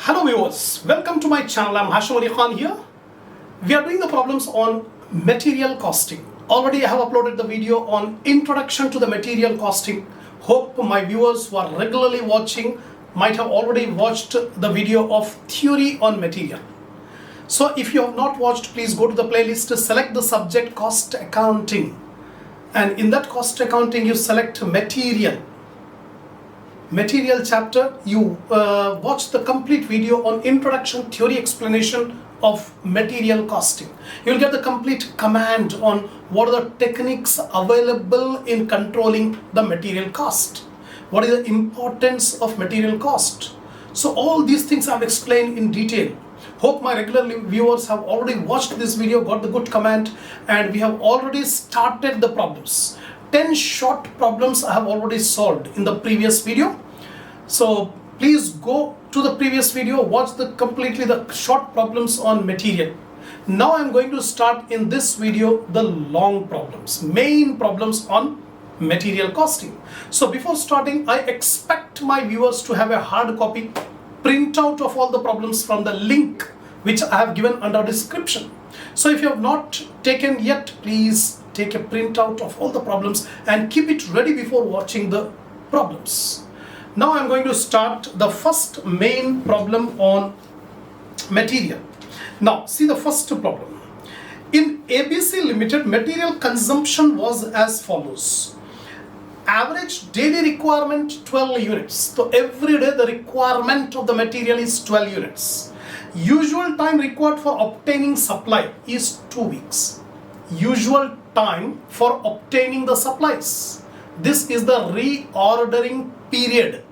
Hello viewers, welcome to my channel. I'm Hashim Ali Khan here. We are doing the problems on material costing. Already I have uploaded the video on introduction to the material costing. Hope my viewers who are regularly watching might have already watched the video of theory on material. So if you have not watched, please go to the playlist, select the subject cost accounting, and in that cost accounting you select material chapter. You watch the complete video on introduction theory explanation of material costing. You will get the complete command on what are the techniques available in controlling the material cost, what is the importance of material cost. So all these things I have explained in detail. Hope my regular viewers have already watched this video, got the good command, and we have already started the problems. 10 short problems I have already solved in the previous video. So please go to the previous video, watch completely the short problems on material. Now I'm going to start in this video the long problems, main problems on material costing. So before starting, I expect my viewers to have a hard copy printout of all the problems from the link which I have given under description. So if you have not taken yet, please take a printout of all the problems and keep it ready before watching the problems. Now I'm going to start the first main problem on material. Now see the first problem. In ABC Limited, material consumption was as follows. Average daily requirement 12 units. So every day the requirement of the material is 12 units. Usual time required for obtaining supply is 2 weeks. Usual time for obtaining the supplies. This is the reordering period.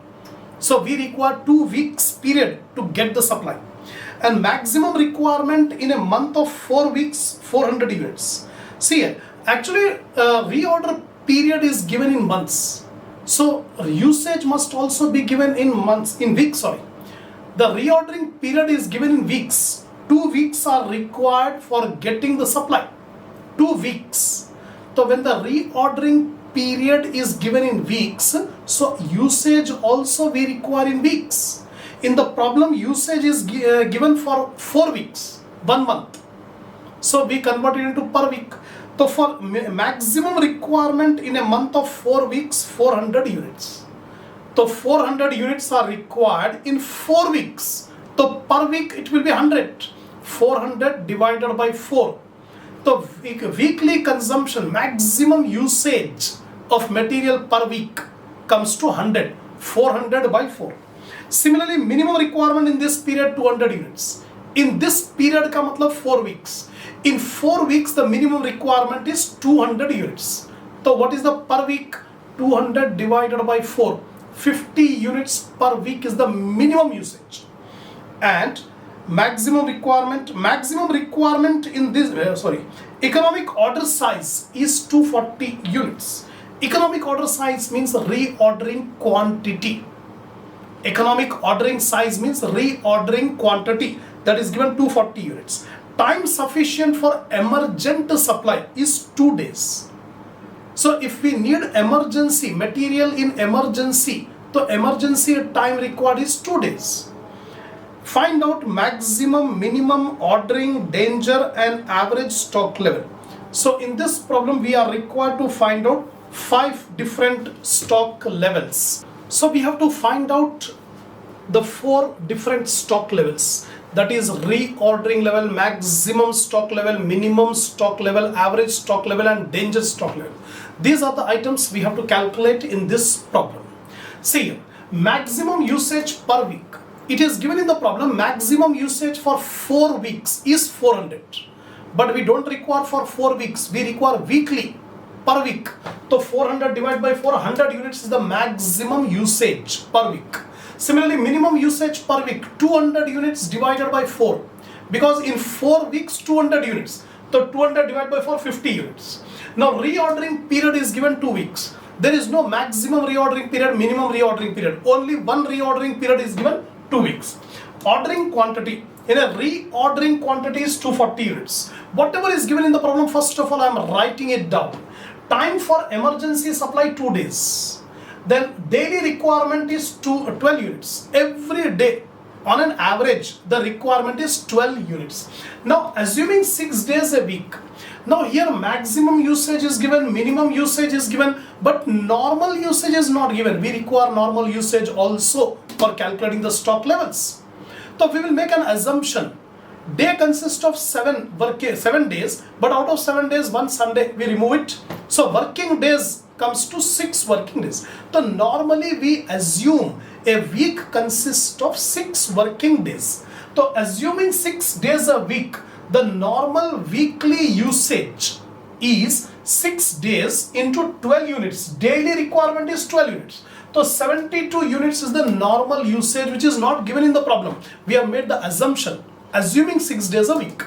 So we require 2 weeks period to get the supply. And maximum requirement in a month of 4 weeks, 400 units. See here, actually reorder period is given in months. So usage must also be given in weeks. The reordering period is given in weeks. 2 weeks are required for getting the supply. 2 weeks. So when the reordering period is given in weeks, so usage also we require in weeks. In the problem, usage is given for 4 weeks, 1 month. So we convert it into per week. So for maximum requirement in a month of 4 weeks, 400 units. So 400 units are required in 4 weeks. So per week it will be 100. 400 divided by 4. So weekly consumption, maximum usage of material per week comes to 100. 400 by 4. Similarly, minimum requirement in this period 200 units. In this period ka matlab 4 weeks. In 4 weeks the minimum requirement is 200 units. So what is the per week? 200 divided by 4. 50 units per week is the minimum usage. And maximum requirement in this economic order size is 240 units. Economic order size means reordering quantity. Economic ordering size means reordering quantity, that is given 240 units. Time sufficient for emergent supply is 2 days. So if we need emergency material in emergency, the emergency time required is 2 days. Find out maximum, minimum, ordering, danger and average stock level. So in this problem we are required to find out 5 different stock levels. So we have to find out the 4 different stock levels. That is reordering level, maximum stock level, minimum stock level, average stock level and danger stock level. These are the items we have to calculate in this problem. See, maximum usage per week. It is given in the problem maximum usage for 4 weeks is 400. But we don't require for 4 weeks. We require weekly per week. So 400 divided by 400 units is the maximum usage per week. Similarly, minimum usage per week 200 units divided by 4. Because in 4 weeks 200 units. So 200 divided by 4, 50 units. Now reordering period is given 2 weeks. There is no maximum reordering period, minimum reordering period. Only one reordering period is given 2 weeks. Ordering quantity. In a reordering quantity is 240 units. Whatever is given in the problem, first of all I am writing it down. Time for emergency supply 2 days. Then daily requirement is 12 units. Every day On an average, the requirement is 12 units. Now, assuming 6 days a week, now here maximum usage is given, minimum usage is given, but normal usage is not given. We require normal usage also for calculating the stock levels. So we will make an assumption. Day consists of 7 days, but out of 7 days, one Sunday we remove it. So working days comes to 6 working days. So normally we assume a week consists of 6 working days. So assuming 6 days a week, the normal weekly usage is 6 days into 12 units. Daily requirement is 12 units. So 72 units is the normal usage, which is not given in the problem. We have made the assumption, assuming 6 days a week.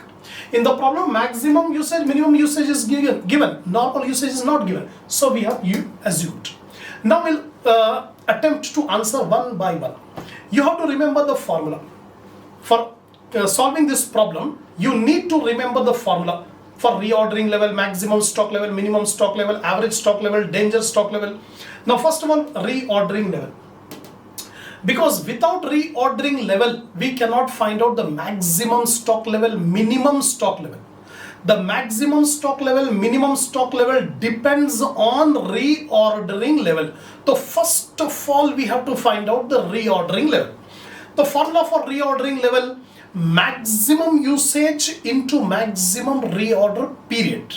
In the problem, maximum usage, minimum usage is given. Normal usage is not given. So we have assumed. Now we'll attempt to answer one by one. You have to remember the formula. For solving this problem, you need to remember the formula for reordering level, maximum stock level, minimum stock level, average stock level, danger stock level. Now first of all, reordering level. Because without reordering level, we cannot find out the maximum stock level, minimum stock level. The maximum stock level, minimum stock level depends on reordering level. So first of all, we have to find out the reordering level. The formula for reordering level, maximum usage into maximum reorder period.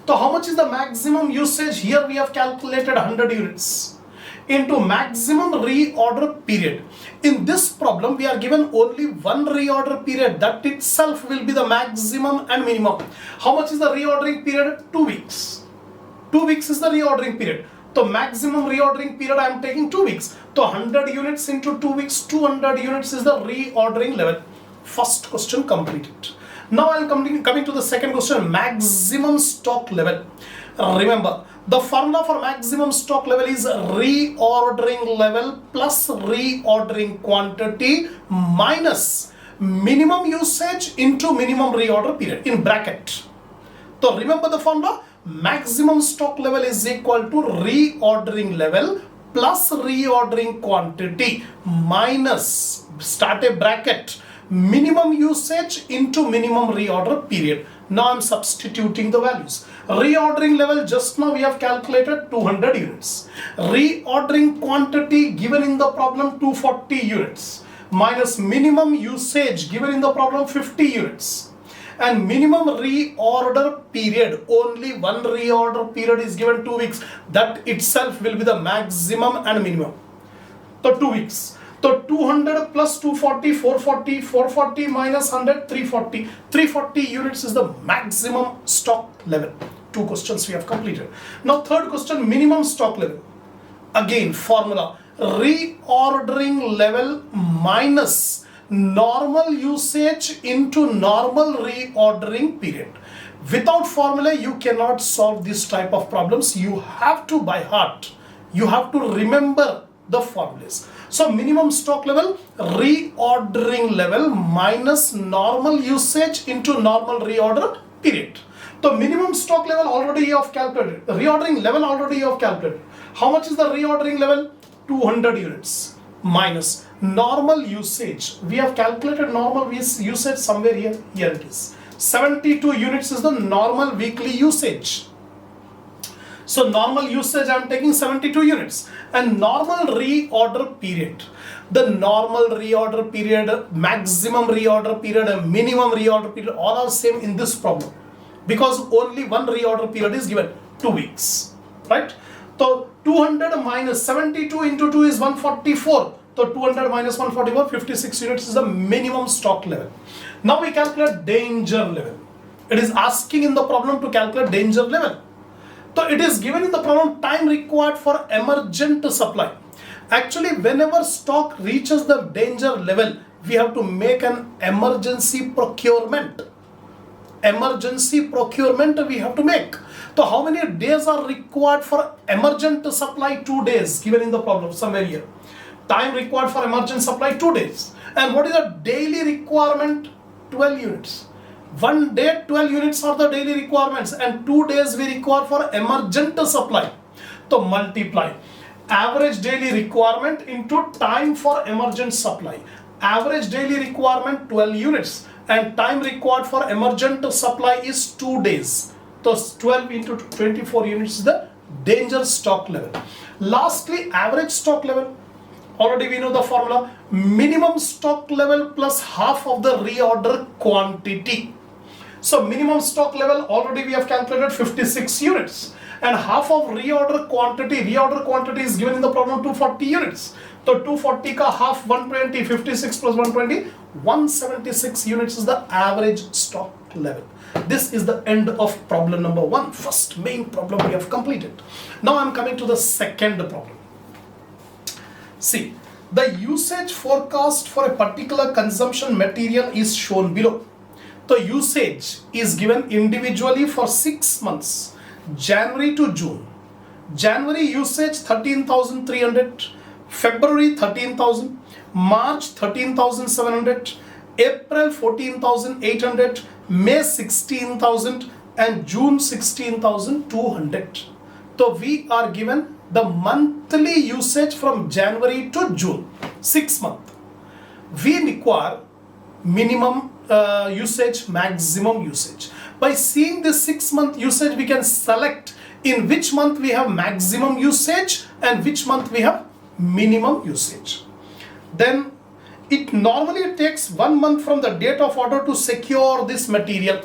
So how much is the maximum usage? Here we have calculated 100 units into maximum reorder period. In this problem, we are given only one reorder period. That itself will be the maximum and minimum. How much is the reordering period? 2 weeks. 2 weeks is the reordering period. So maximum reordering period I am taking 2 weeks. So 100 units into 2 weeks, 200 units is the reordering level. First question completed. Now I am coming to the second question, maximum stock level. Remember, the formula for maximum stock level is reordering level plus reordering quantity minus minimum usage into minimum reorder period in bracket. So remember the formula, maximum stock level is equal to reordering level plus reordering quantity minus, start a bracket, minimum usage into minimum reorder period. Now I am substituting the values. Reordering level, just now we have calculated 200 units. Reordering quantity given in the problem 240 units minus minimum usage given in the problem 50 units. And minimum reorder period, only one reorder period is given 2 weeks. That itself will be the maximum and minimum. So 2 weeks. So 200 plus 240, 440, 440 minus 100, 340. 340 units is the maximum stock level. 2 questions we have completed. Now third question, minimum stock level. Again formula, reordering level minus normal usage into normal reordering period. Without formula, you cannot solve this type of problems. You have to by heart. You have to remember the formulas. So minimum stock level, reordering level minus normal usage into normal reorder period. So minimum stock level already you have calculated. Reordering level already you have calculated. How much is the reordering level? 200 units minus normal usage. We have calculated normal usage somewhere here. Here it is. 72 units is the normal weekly usage. So normal usage I am taking 72 units and normal reorder period. The normal reorder period, maximum reorder period and minimum reorder period all are same in this problem because only one reorder period is given, 2 weeks, right? So 200 minus 72 into 2 is 144. So 200 minus 144, 56 units is the minimum stock level. Now we calculate danger level. It is asking in the problem to calculate danger level. So it is given in the problem time required for emergent supply. Actually, whenever stock reaches the danger level, we have to make an emergency procurement. Emergency procurement we have to make. So how many days are required for emergent supply? 2 days given in the problem somewhere here. Time required for emergent supply 2 days. And what is the daily requirement? 12 units. 1 day 12 units are the daily requirements and 2 days we require for emergent supply. So multiply average daily requirement into time for emergent supply. average daily requirement 12 units and time required for emergent supply is 2 days. So 12 into 24 units is the danger stock level. Lastly, average stock level. Already we know the formula, minimum stock level plus half of the reorder quantity. So minimum stock level already we have calculated 56 units and half of reorder quantity is given in the problem 240 units. So 240 ka half 120, 56 plus 120, 176 units is the average stock level. This is the end of problem number 1. First main problem we have completed. Now I am coming to the second problem. See, the usage forecast for a particular consumption material is shown below. The usage is given individually for 6 months, January to June. January usage 13,300, February 13,000, March 13,700, April 14,800, May 16,000 and June 16,200. So we are given the monthly usage from January to June, 6 months. We require minimum usage, maximum usage. By seeing this 6 month usage, we can select in which month we have maximum usage and which month we have minimum usage. Then it normally takes 1 month from the date of order to secure this material.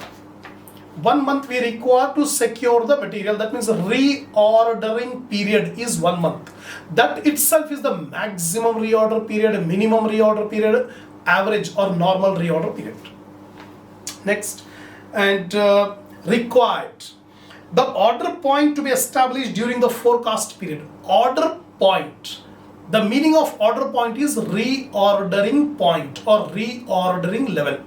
1 month we require to secure the material. That means the reordering period is 1 month. That itself is the maximum reorder period, minimum reorder period, average or normal reorder period. Next, and required the order point to be established during the forecast period. Order point. The meaning of order point is reordering point or reordering level.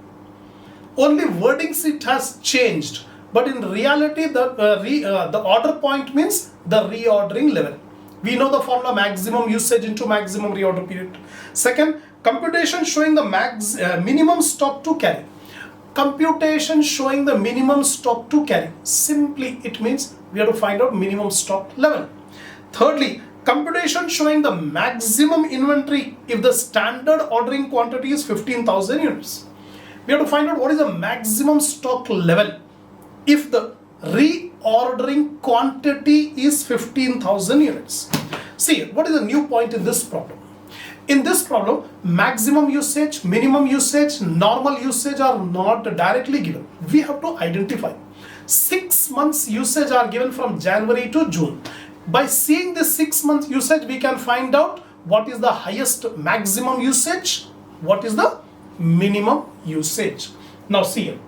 Only wordings it has changed, but in reality the order point means the reordering level. We know the formula, maximum usage into maximum reorder period. Second, computation showing the minimum stock to carry. Computation showing the minimum stock to carry. Simply it means we have to find out minimum stock level. Thirdly, computation showing the maximum inventory if the standard ordering quantity is 15,000 units. We have to find out what is the maximum stock level if the reordering quantity is 15,000 units. See, what is the new point in this problem? In this problem, maximum usage, minimum usage, normal usage are not directly given. We have to identify. 6 months usage are given from January to June. By seeing this 6 months usage, we can find out what is the highest maximum usage, what is the minimum usage. Now see here,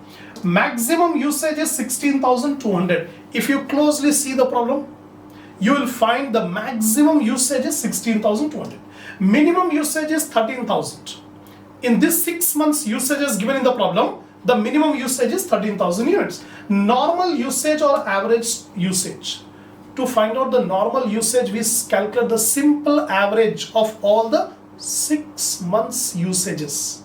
maximum usage is 16,200. If you closely see the problem, you will find the maximum usage is 16,200. Minimum usage is 13,000. In this 6 months usage is given in the problem, the minimum usage is 13,000 units. Normal usage or average usage. To find out the normal usage, we calculate the simple average of all the 6 months usages.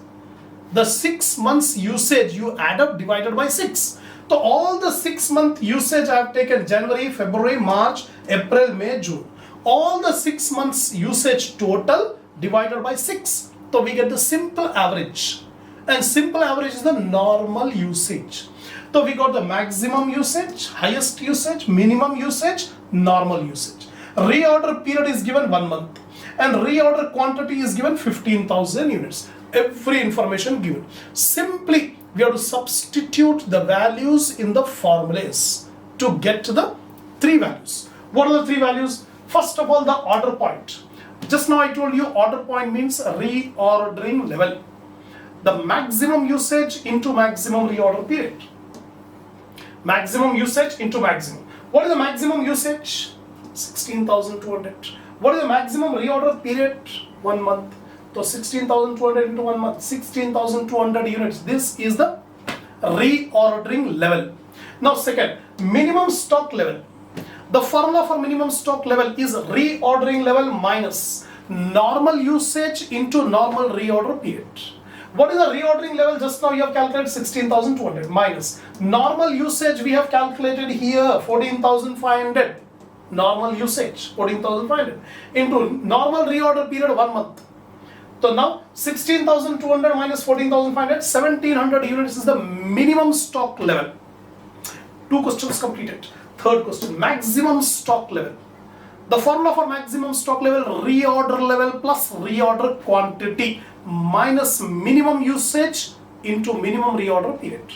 The 6 months usage you add up divided by 6. So all the 6 month usage I have taken January, February, March, April, May, June. All the 6 months usage total divided by 6. So we get the simple average. And simple average is the normal usage. So we got the maximum usage, highest usage, minimum usage, normal usage. Reorder period is given 1 month. And reorder quantity is given 15,000 units. Every information given. Simply we have to substitute the values in the formulas to get to the 3 values. What are the 3 values? First of all, the order point. Just now I told you order point means reordering level. The maximum usage into maximum reorder period. Maximum usage into maximum. What is the maximum usage? 16,200. What is the maximum reorder period? 1 month. So 16,200 into 1 month, 16,200 units. This is the reordering level. Now second, minimum stock level. The formula for minimum stock level is reordering level minus normal usage into normal reorder period. What is the reordering level? Just now you have calculated 16,200 minus normal usage we have calculated here 14,500. Normal usage 14,500 into normal reorder period 1 month. So So now 16,200 minus 14,500, 1,700 units is the minimum stock level. 2 questions completed. Third question, maximum stock level. The formula for maximum stock level, reorder level plus reorder quantity minus minimum usage into minimum reorder period.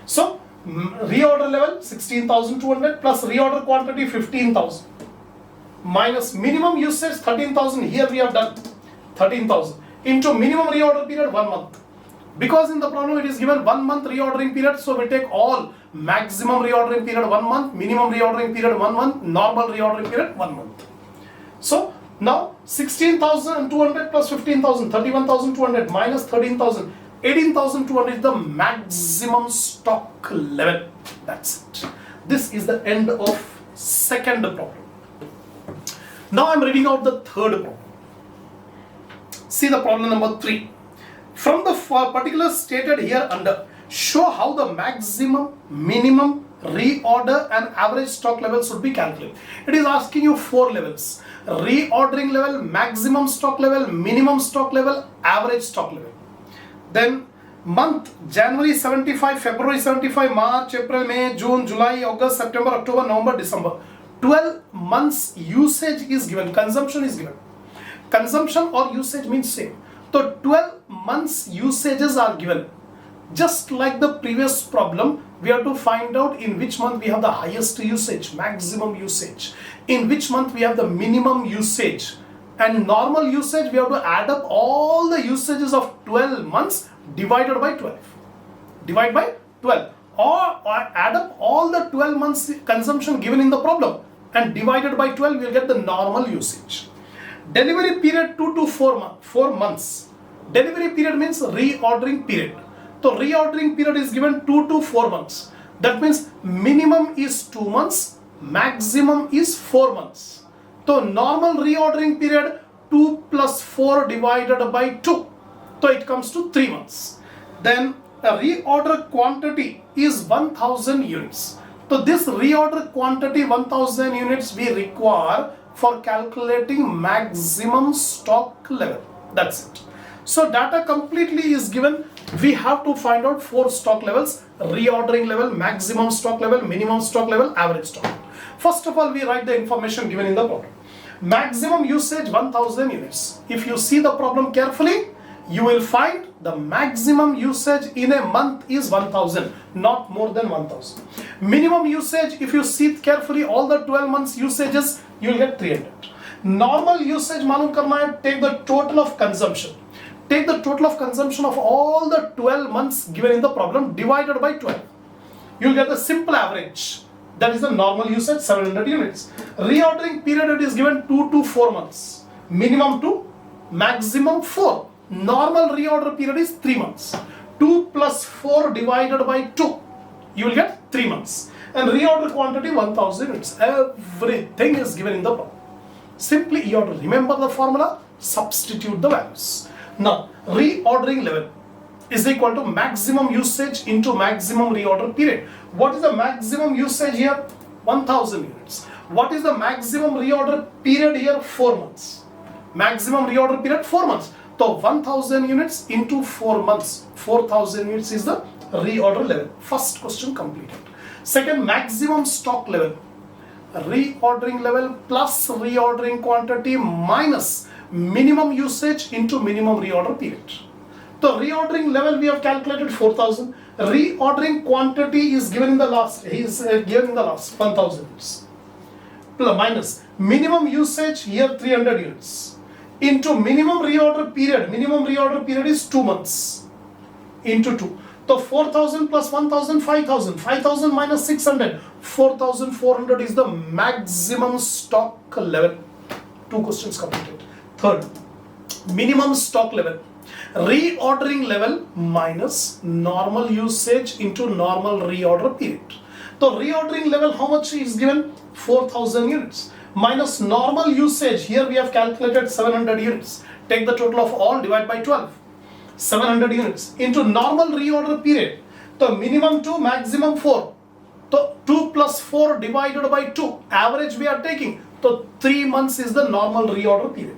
So reorder level 16,200 plus reorder quantity 15,000 minus minimum usage 13,000. Here we have done 13,000 into minimum reorder period 1 month. Because in the problem it is given 1 month reordering period, so we take all maximum reordering period 1 month, minimum reordering period 1 month, normal reordering period 1 month. So now 16,200 plus 15,000, 31,200 minus 13,000, 18,200 is the maximum stock level. That's it. This is the end of second problem. Now I am reading out the third problem. See the problem number 3. From the particular stated here under, show how the maximum, minimum, reorder and average stock levels should be calculated. It is asking you 4 levels. Reordering level, maximum stock level, minimum stock level, average stock level. Then month, January 75, February 75, March, April, May, June, July, August, September, October, November, December. 12 months usage is given, consumption is given. Consumption or usage means same. So 12 months usages are given. Just like the previous problem, we have to find out in which month we have the highest usage, maximum usage. In which month we have the minimum usage. And normal usage, we have to add up all the usages of 12 months divided by 12. Divide by 12. Or add up all the 12 months consumption given in the problem and divided by 12, we will get the normal usage. Delivery period 2 to 4 months. Delivery period means reordering period. So reordering period is given 2 to 4 months. That means minimum is 2 months, maximum is 4 months. So normal reordering period 2 plus 4 divided by 2. So it comes to 3 months. Then the reorder quantity is 1000 units. So this reorder quantity 1000 units we require for calculating maximum stock level. That's it. So data completely is given. We have to find out 4 stock levels: reordering level, maximum stock level, minimum stock level, average stock. First of all, we write the information given in the problem. Maximum usage 1000 units. If you see the problem carefully, you will find the maximum usage in a month is 1000, not more than 1000. Minimum usage, if you see carefully all the 12 months usages, you will get 300. Normal usage malum karna hai, take the total of consumption. Take the total of consumption of all the 12 months given in the problem divided by 12. You will get the simple average. That is the normal usage 700 units. Reordering period it is given 2 to 4 months. Minimum 2, maximum 4. Normal reorder period is 3 months. 2 plus 4 divided by 2. You will get 3 months. And reorder quantity 1000 units. Everything is given in the problem. Simply you have to remember the formula, substitute the values. Now, reordering level is equal to maximum usage into maximum reorder period. What is the maximum usage here? 1000 units. What is the maximum reorder period here? 4 months. Maximum reorder period 4 months. So 1000 units into 4 months. 4000 units is the reorder level. First question completed. Second, maximum stock level. Reordering level plus reordering quantity minus minimum usage into minimum reorder period. So reordering level we have calculated 4000. Reordering quantity is given in the last. Given in the last 1000 units. Plus minus minimum usage here 300 units into minimum reorder period. Minimum reorder period is 2 months into 2. So 4000 plus 1000, 5000. 5000 minus 600. 4400 is the maximum stock level. 2 questions completed. Third, minimum stock level. Reordering level minus normal usage into normal reorder period. So reordering level how much is given? 4000 units. Minus normal usage, here we have calculated 700 units. Take the total of all, divide by 12. 700 units into normal reorder period. So minimum 2, maximum 4. So 2 plus 4 divided by 2. Average we are taking. So 3 months is the normal reorder period.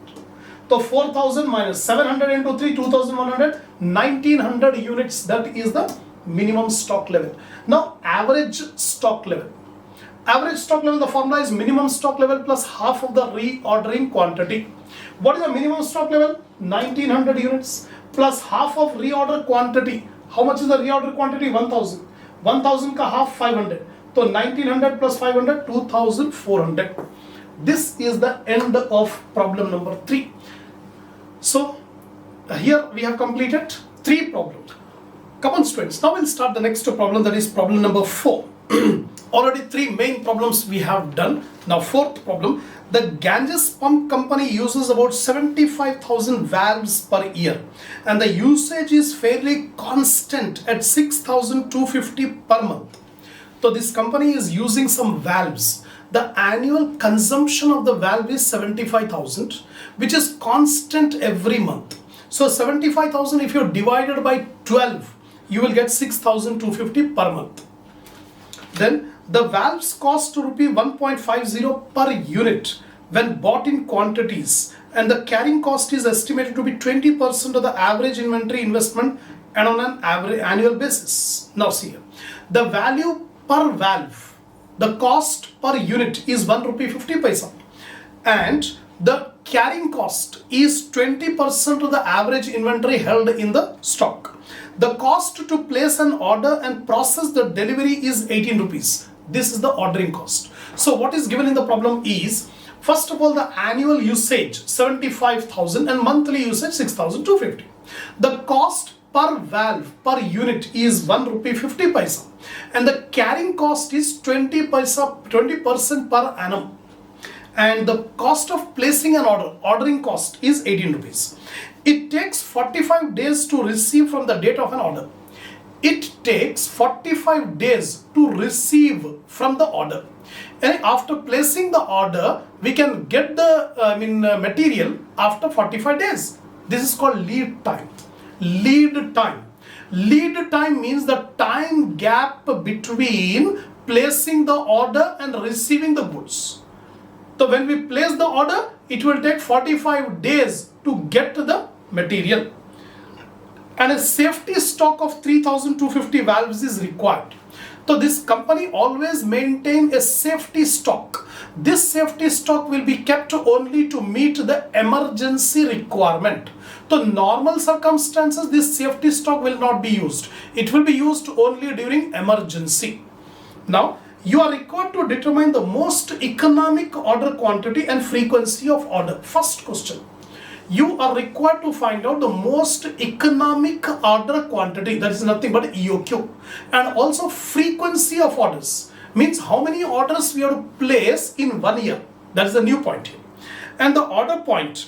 So So 4000 minus 700 into 3, 2100, 1900 units. That is the minimum stock level. Now average stock level. Average stock level, the formula is minimum stock level plus half of the reordering quantity. What is the minimum stock level? 1900 units plus half of reorder quantity. How much is the reorder quantity? 1000. 1000 ka half 500. So 1900 plus 500, 2400. This is the end of problem number 3. So here we have completed 3 problems. Come on students, now we'll start the next problem, that is problem number 4. Already 3 main problems we have done. Now 4th problem, the Ganges Pump Company uses about 75,000 valves per year and the usage is fairly constant at 6,250 per month. So this company is using some valves. The annual consumption of the valve is 75,000, which is constant every month. So 75,000, if you divide it by 12, you will get 6,250 per month. Then the valves cost rupee 1.50 per unit when bought in quantities, and the carrying cost is estimated to be 20% of the average inventory investment and on an average annual basis. Now see here, the value per valve, the cost per unit is 1 rupee 50 paisa, and the carrying cost is 20% of the average inventory held in the stock. The cost to place an order and process the delivery is 18 rupees. This is the ordering cost. So what is given in the problem is, first of all, the annual usage 75,000 and monthly usage 6,250. The cost per valve per unit is 1 rupee 50 paisa and the carrying cost is 20% per annum. And the cost of placing an order, ordering cost is 18 rupees. It takes 45 days to receive from the date of an order. It takes 45 days to receive from the order. And after placing the order, we can get the material after 45 days. This is called lead time. Lead time. Lead time means the time gap between placing the order and receiving the goods. So when we place the order, it will take 45 days to get the material. And a safety stock of 3,250 valves is required. So this company always maintain a safety stock. This safety stock will be kept only to meet the emergency requirement. So normal circumstances, this safety stock will not be used. It will be used only during emergency. Now, you are required to determine the most economic order quantity and frequency of order. First question. You are required to find out the most economic order quantity, that is nothing but EOQ, and also frequency of orders, means how many orders we have to place in 1 year. That is the new point here. And the order point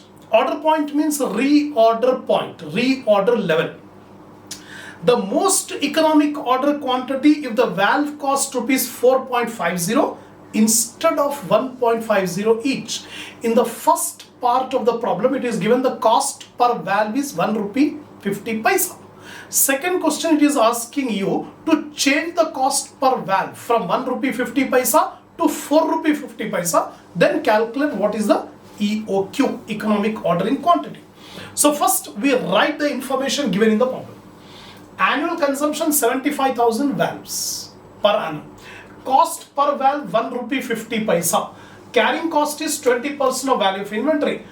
means reorder point, reorder level. The most economic order quantity if the valve cost rupees 4.50 instead of 1.50 each. In the first part of the problem, it is given the cost per valve is 1 rupee 50 paisa. Second question, it is asking you to change the cost per valve from 1 rupee 50 paisa to 4 rupee 50 paisa. Then calculate what is the EOQ, economic ordering quantity. So first we write the information given in the problem. Annual consumption 75,000 valves per annum. Cost per valve 1 rupee 50 paisa. Carrying cost is 20% of value of inventory.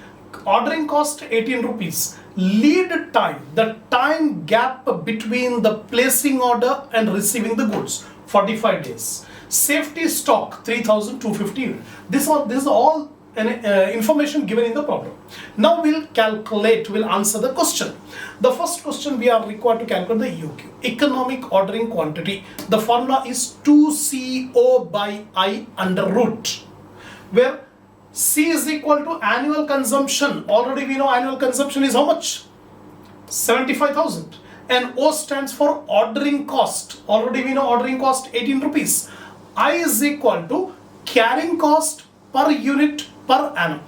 Ordering cost 18 rupees. Lead time, the time gap between the placing order and receiving the goods, 45 days. Safety stock 3,250. This is all information given in the problem. Now we'll answer the question. The first question, we are required to calculate the EOQ, economic ordering quantity. The formula is 2CO by I under root, where C is equal to annual consumption. Already we know annual consumption is how much? 75,000. And O stands for ordering cost. Already we know ordering cost 18 rupees. I is equal to carrying cost per unit per annum.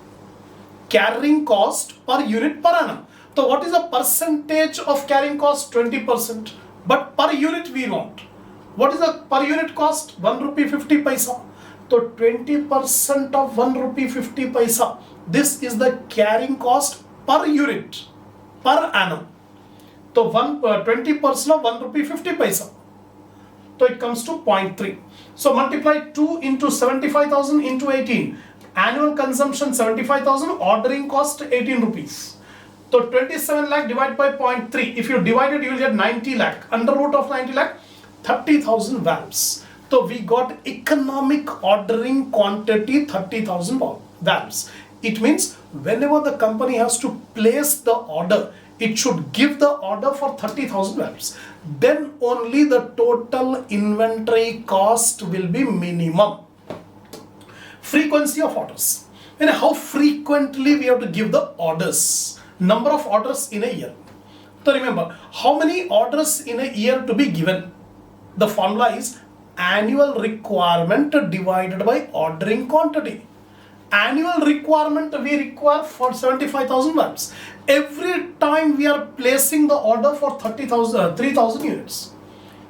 Carrying cost per unit per annum. So what is the percentage of carrying cost? 20%. But per unit we want. What is the per unit cost? 1 rupee 50 paisa. So 20% of 1 rupee 50 paisa. This is the carrying cost per unit per annum. So 20% of 1 rupee 50 paisa. So it comes to 0.3. So multiply 2 into 75,000 into 18. Annual consumption 75,000, ordering cost 18 rupees. So 27 lakh divided by 0.3. If you divide it, you will get 90 lakh. Under root of 90 lakh, 30,000 valves. So we got economic ordering quantity 30,000 valves. It means whenever the company has to place the order, it should give the order for 30,000 valves. Then only the total inventory cost will be minimum. Frequency of orders. And how frequently we have to give the orders. Number of orders in a year. So remember, how many orders in a year to be given? The formula is annual requirement divided by ordering quantity. Annual requirement we require for 75,000 valves. Every time we are placing the order for 3,000 units.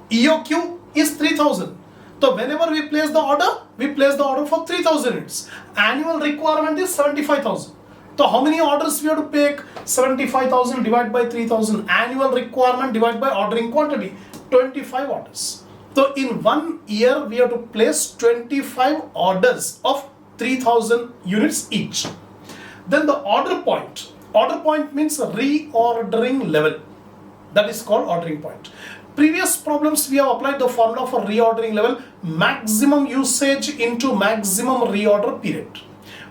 EOQ is 3,000. So whenever we place the order for 3,000 units. Annual requirement is 75,000. So how many orders we have to take? 75,000 divided by 3,000. Annual requirement divided by ordering quantity. 25 orders. So in 1 year we have to place 25 orders of 3,000 units each. Then the order point. Order point means reordering level. That is called ordering point. Previous problems we have applied the formula for reordering level, maximum usage into maximum reorder period.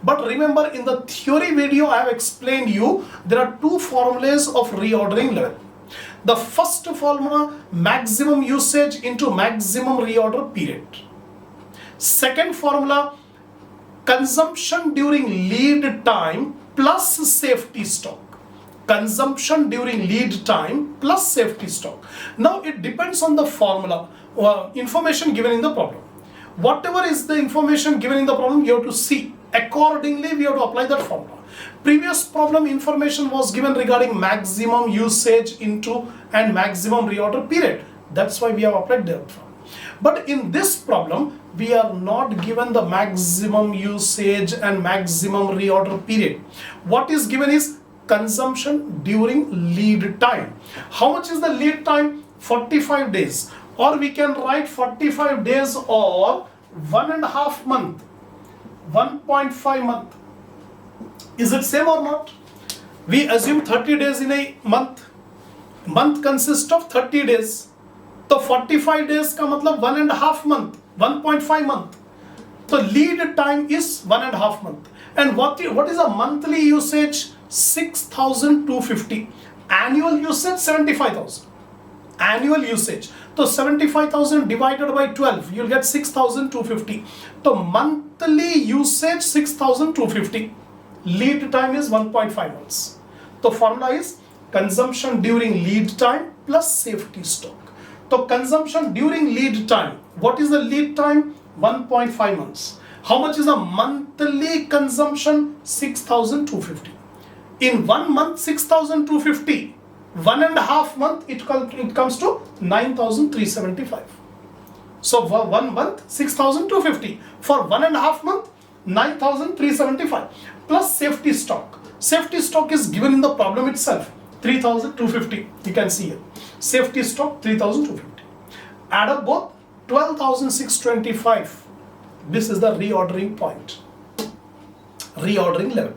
But remember, in the theory video I have explained you there are two formulas of reordering level. The first formula, maximum usage into maximum reorder period. Second formula, consumption during lead time plus safety stock. Consumption during lead time plus safety stock. Now it depends on the formula, information given in the problem. Whatever is the information given in the problem, you have to see. Accordingly, we have to apply that formula. Previous problem information was given regarding maximum usage into and maximum reorder period. That's why we have applied that formula. But in this problem, we are not given the maximum usage and maximum reorder period. What is given is consumption during lead time. How much is the lead time? 45 days. Or we can write 45 days or 1.5 month. 1.5 month. Is it same or not? We assume 30 days in a month. Month consists of 30 days. So 45 days ka matlab 1.5 month. 1.5 month. So lead time is 1.5 month. And what is a monthly usage? 6,250. Annual usage 75,000. Annual usage. So 75,000 divided by 12, you'll get 6,250. So monthly usage 6,250. Lead time is 1.5 months. The formula is consumption during lead time plus safety stock. So consumption during lead time. What is the lead time? 1.5 months. How much is the monthly consumption? 6,250. In 1 month, 6,250. 1.5 month, it comes to 9,375. So for 1 month, 6,250. For 1.5 month, 9,375. Plus safety stock. Safety stock is given in the problem itself. 3,250. You can see here. Safety stock 3,250. Add up both, 12,625. This is the reordering point. Reordering level.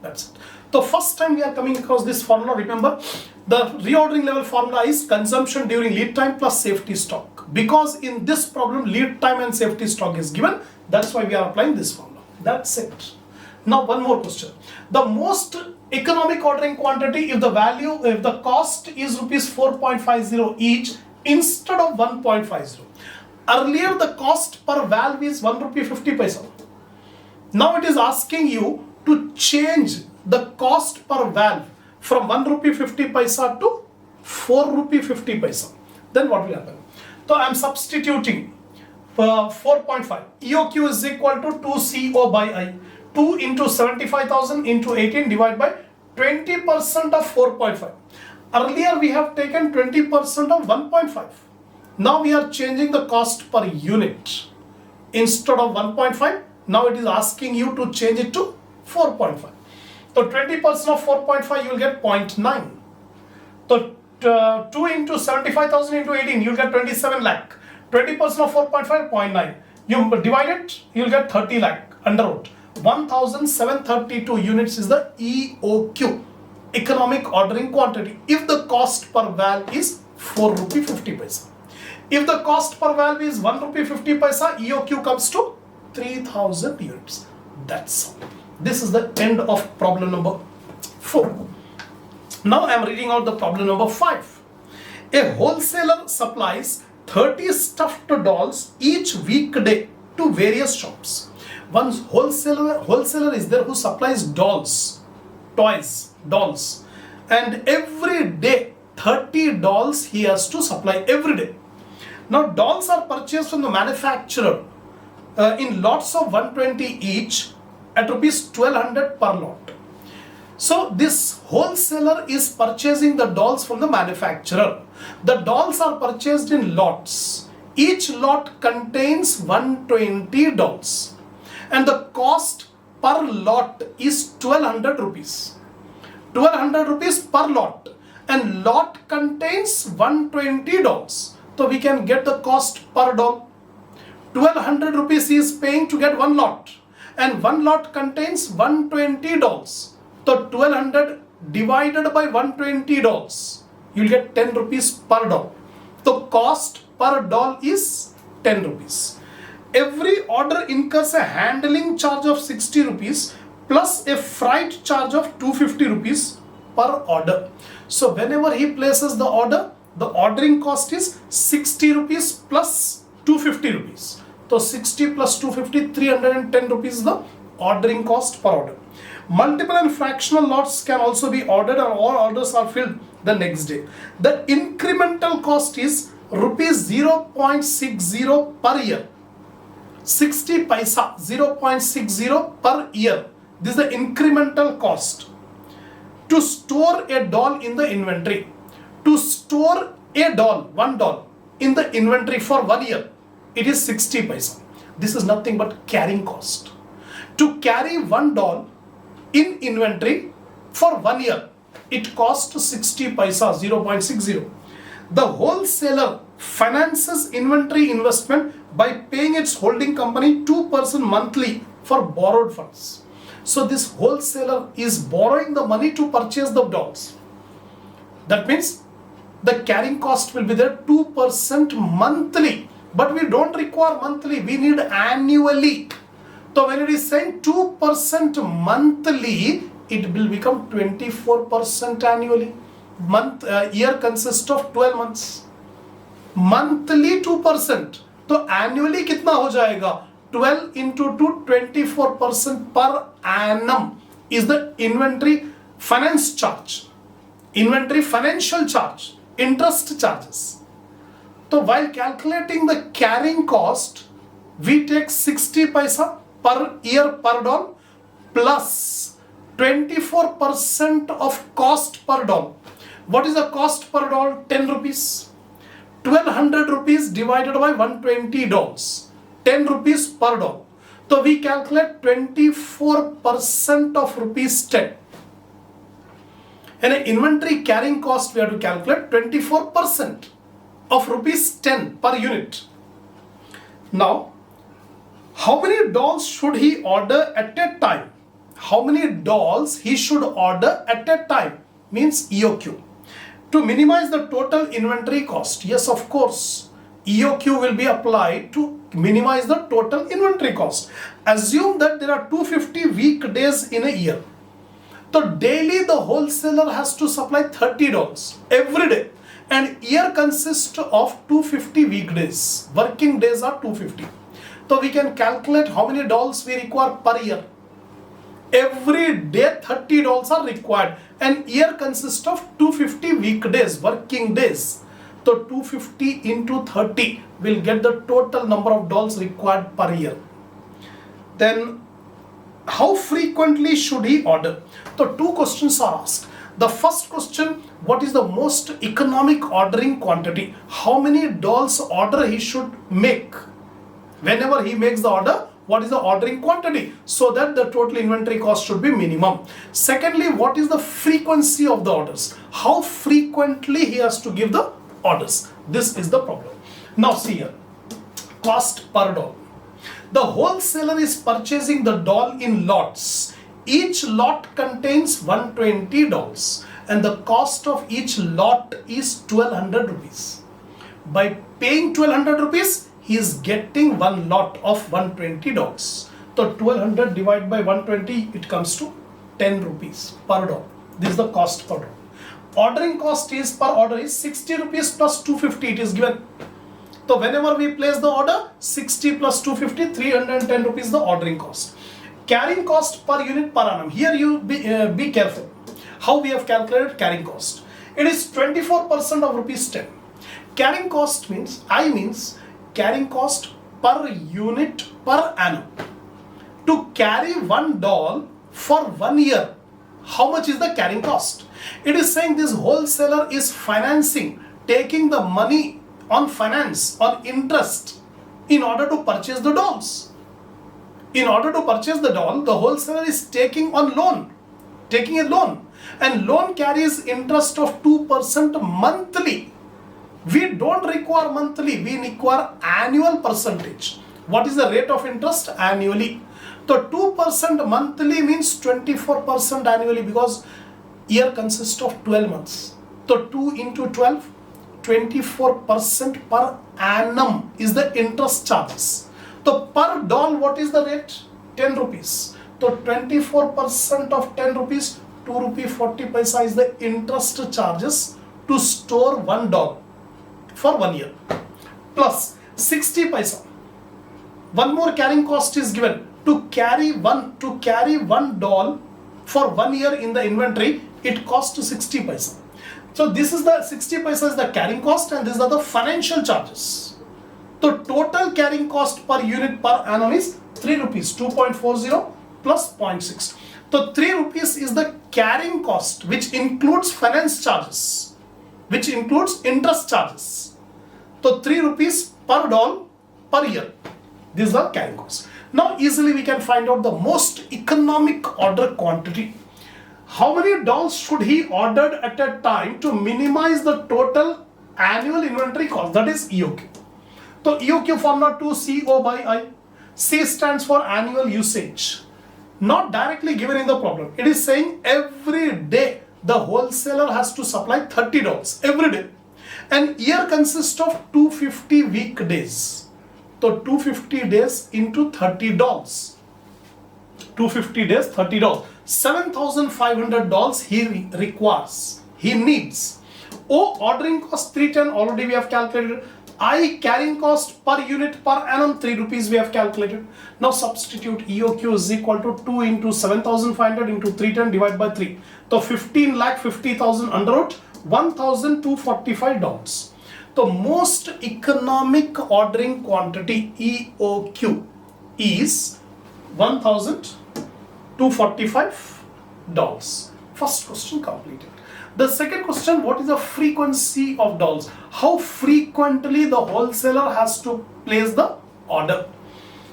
That's it. The first time we are coming across this formula, remember, the reordering level formula is consumption during lead time plus safety stock. Because in this problem, lead time and safety stock is given, that's why we are applying this formula. That's it. Now one more question. The most economic ordering quantity, if the cost is rupees 4.50 each instead of 1.50. Earlier the cost per valve is 1 rupee 50 paisa. Now it is asking you to change the cost per valve from 1 rupee 50 paisa to 4 rupee 50 paisa. Then what will happen? So I am substituting 4.5. EOQ is equal to 2CO by I. 2 into 75,000 into 18 divided by 20% of 4.5. Earlier we have taken 20% of 1.5. Now we are changing the cost per unit. Instead of 1.5, now it is asking you to change it to 4.5. So 20% of 4.5, you will get 0.9. So 2 into 75,000 into 18, you'll get 27 lakh. 20% of 4.5, 0.9. You divide it, you'll get 30 lakh under root. 1,732 units is the EOQ, economic ordering quantity, if the cost per valve is 4 rupee 50 paisa. If the cost per valve is 1 rupee 50 paisa, EOQ comes to 3,000 units. That's all. This is the end of problem number 4. Now I am reading out the problem number 5. A wholesaler supplies 30 stuffed dolls each weekday to various shops. One wholesaler is there who supplies dolls, toys, dolls, and every day 30 dolls he has to supply every day. Now dolls are purchased from the manufacturer in lots of 120 each at rupees 1200 per lot. So this wholesaler is purchasing the dolls from the manufacturer. The dolls are purchased in lots. Each lot contains 120 dolls. And the cost per lot is 1200 rupees. 1200 rupees per lot. And lot contains 120 dolls. So we can get the cost per doll. 1200 rupees he is paying to get one lot. And one lot contains 120 dolls. So 1200 divided by 120 dolls, you will get 10 rupees per doll. The cost per doll is 10 rupees. Every order incurs a handling charge of 60 rupees plus a freight charge of 250 rupees per order. So whenever he places the order, the ordering cost is 60 rupees plus 250 rupees. So 60 plus 250, 310 rupees is the ordering cost per order. Multiple and fractional lots can also be ordered and all orders are filled the next day. The incremental cost is rupees 0.60 per year. 60 paisa, 0.60 per year. This is the incremental cost. To store a doll in the inventory. To store a doll, one doll, in the inventory for 1 year, it is 60 paisa. This is nothing but carrying cost. To carry one doll in inventory for 1 year, it costs 60 paisa, 0.60. The wholesaler finances inventory investment by paying its holding company 2% monthly for borrowed funds. So this wholesaler is borrowing the money to purchase the dolls. That means the carrying cost will be there 2% monthly. But we don't require monthly, we need annually. So when it is saying 2% monthly, it will become 24% annually. Year consists of 12 months. Monthly 2%. So annually कितना हो जाएगा? 12 into 2, 24% per annum is the inventory finance charge. Inventory financial charge. Interest charges. So while calculating the carrying cost, we take 60 paisa per year per doll plus 24% of cost per doll. What is the cost per doll? 10 rupees. 1200 rupees divided by 120 dolls. 10 rupees per doll. So we calculate 24% of rupees 10. And an inventory carrying cost we have to calculate 24% of rupees 10 per unit. Now, how many dolls should he order at a time? How many dolls he should order at a time? Means EOQ. To minimize the total inventory cost. Yes, of course, EOQ will be applied to minimize the total inventory cost. Assume that there are 250 weekdays in a year. So daily the wholesaler has to supply 30 dolls every day. And year consists of 250 weekdays. Working days are 250. So we can calculate how many dolls we require per year. Every day 30 dolls are required. And year consists of 250 weekdays, working days. So 250 into 30 will get the total number of dolls required per year. Then how frequently should he order? So two questions are asked. The first question, what is the most economic ordering quantity? How many dolls order he should make? Whenever he makes the order, what is the ordering quantity, so that the total inventory cost should be minimum. Secondly, what is the frequency of the orders? How frequently he has to give the orders? This is the problem. Now see here, cost per doll. The wholesaler is purchasing the doll in lots. Each lot contains 120 dolls and the cost of each lot is 1200 rupees. By paying 1200 rupees, he is getting one lot of 120 dolls. So 1200 divided by 120, it comes to 10 rupees per doll. This is the cost per doll. Ordering cost is per order is 60 rupees plus 250, it is given. So whenever we place the order, 60 plus 250, 310 rupees the ordering cost. Carrying cost per unit per annum. Here you be careful. How we have calculated carrying cost? It is 24% of rupees 10. Carrying cost means, carrying cost per unit per annum. To carry one doll for 1 year, how much is the carrying cost? It is saying this wholesaler is financing, taking the money on finance, on interest, in order to purchase the dolls. In order to purchase the doll, the wholesaler is taking a loan, and loan carries interest of 2% monthly. We don't require monthly, we require annual percentage. What is the rate of interest? Annually. So 2% monthly means 24% annually, because year consists of 12 months. So 2 into 12, 24% per annum is the interest charges. So per doll, what is the rate? 10 rupees. So 24% of 10 rupees, 2 rupee 40 paisa is the interest charges to store one doll for 1 year. Plus 60 paisa. One more carrying cost is given. To carry one doll for 1 year in the inventory, it costs 60 paisa. So this is the 60 paisa is the carrying cost, and these are the financial charges. The total carrying cost per unit per annum is 3 rupees, 2.40 plus 0.6. So 3 rupees is the carrying cost, which includes finance charges, which includes interest charges. So 3 rupees per doll per year. This is the carrying cost. Now easily we can find out the most economic order quantity. How many dolls should he order at a time to minimize the total annual inventory cost? That is EOQ. So EOQ formula 2CO by I. C stands for annual usage. Not directly given in the problem. It is saying every day the wholesaler has to supply 30 dolls every day. An year consists of 250 weekdays. So 250 days into 30 dolls. 250 days, 30 dolls. 7,500 dolls he requires. He needs. O ordering cost 310 already we have calculated. I carrying cost per unit per annum 3 rupees we have calculated. Now substitute EOQ is equal to 2 into 7,500 into 310 divided by 3. So 15,50,000 under root 1,245 dolls. The most economic ordering quantity EOQ is 1,245 dolls. First question completed. The second question, what is the frequency of dolls? How frequently the wholesaler has to place the order?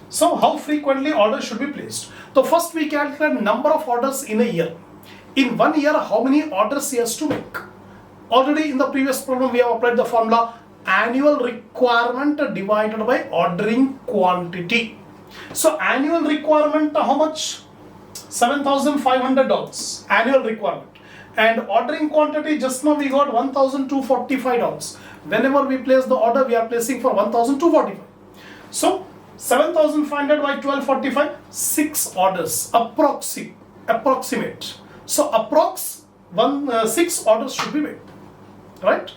So how frequently orders should be placed? So first we calculate number of orders in a year. In 1 year, how many orders he has to make? Already in the previous problem we have applied the formula annual requirement divided by ordering quantity. So annual requirement how much? 7,500 dolls annual requirement. And ordering quantity just now we got 1,245 dolls. Whenever we place the order, we are placing for 1,245. So 7,500 by 1245, 6 orders, approximate. So approx 6 orders should be made, right?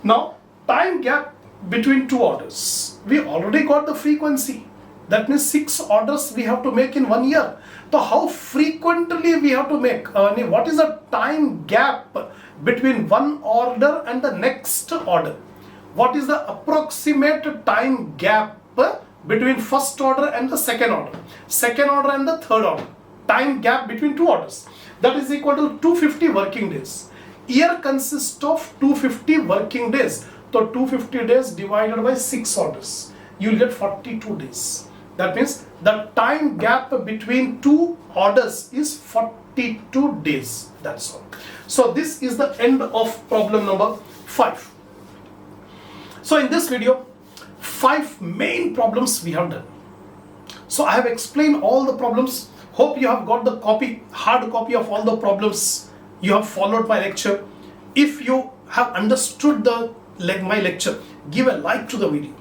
Now time gap between 2 orders. We already got the frequency. That means 6 orders we have to make in 1 year. So how frequently we have to make? What is the time gap between one order and the next order? What is the approximate time gap between first order and the second order? Second order and the third order. Time gap between 2 orders. That is equal to 250 working days. Year consists of 250 working days. So 250 days divided by 6 orders. You will get 42 days. That means the time gap between two orders is 42 days. That's all. So this is the end of problem number 5. So in this video, 5 main problems we have done. So I have explained all the problems. Hope you have got the hard copy of all the problems. You have followed my lecture. If you have understood my lecture, give a like to the video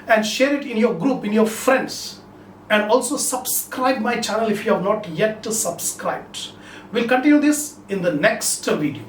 and share it in your group, in your friends, and also subscribe my channel if you have not yet subscribed. We'll continue this in the next video.